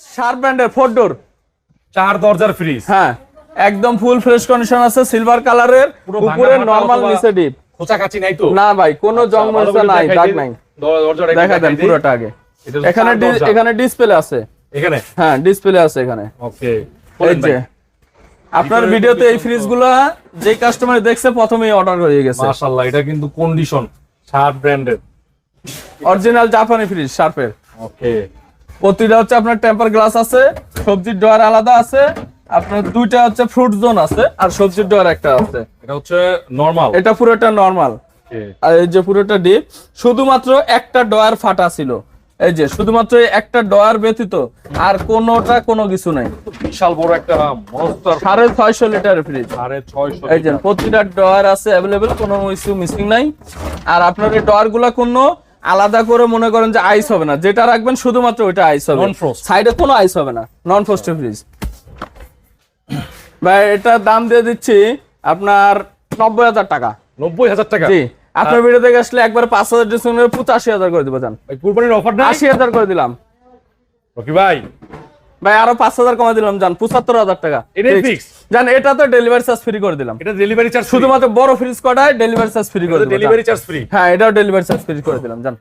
Sharp ব্র্যান্ডের 4 ডোর 4 দরজার fridge. হ্যাঁ, একদম ফুল ফ্রেশ কন্ডিশন আছে, সিলভার কালারের, উপরে নরমাল নিচে ডিপ। খোঁচা কাচি নাই তো? না ভাই, কোনো জং মরিচা নাই, দাগ নাই। দরজাটা দেখা দেন পুরোটা আগে। এখানে ডিসপ্লে আছে, এখানে হ্যাঁ ডিসপ্লে আছে এখানে। ওকে, এই যে আপনার ভিডিওতে এই ফ্রিজগুলো যে কাস্টমার দেখছে প্রথমেই অর্ডার হয়ে গেছে। মাশাআল্লাহ, এটা কিন্তু কন্ডিশন শার্প ব্র্যান্ডের অরিজিনাল জাপানি ফ্রিজ শার্পের। ওকে, প্রতিটা হচ্ছে আপনার টেম্পার গ্লাস আছে, সবজির ডয়ার আলাদা আছে, আপনার দুইটা হচ্ছে ফ্রুট জোন আছে, আর সবজির ডয়ার একটা আছে। এটা হচ্ছে নরমাল, এটা পুরোটা নরমাল, আর এই যে পুরোটা ডিপ। শুধুমাত্র একটা ডয়ার ফাটা ছিল, এই যে শুধুমাত্র একটা ডয়ার ব্যতীত আর কোনোটা কোনো কিছু নাই। বিশাল বড় একটা মনস্টার 650 লিটারের ফ্রিজ। 650। এই যে প্রতিটা ডয়ার আছে অ্যাভেলেবেল, কোনো কিছু মিসিং নাই। আর আপনার এই ডয়ার গুলা কোনো আলাদা করে মনে করেন যে আইস হবে না, যেটা রাখবেন শুধুমাত্র ওইটা আইস হবে, নন ফ্রস্ট, সাইডে কোনো আইস হবে না, নন ফ্রস্টেড ফ্রিজ। ভাই এটার দাম দিয়ে দিচ্ছি আপনার 90,000 টাকা। 90,000 টাকা? জি, আপনার ভিডিও দেখে আসলে একবার 5,000 ডিসকাউন্ট 85,000 করে দিব। জান ভাই কুরবানির অফার না? 80,000 করে দিলাম। ওকে ভাই, ভাই আরো 5,000 কমা দিলাম, জান 75,000 টাকা। এটাই ফিক্স? জান এটা তো ডেলিভারি চার্জ ফ্রি করে দিলাম। এটা ডেলিভারি চার্জ শুধুমাত্র বড় ফ্রিজ কটায় ডেলিভারি চার্জ ফ্রি করে দিলাম। Delivery charge free? হ্যাঁ, এটাও ডেলিভারি চার্জ ফ্রি করে দিলাম। জান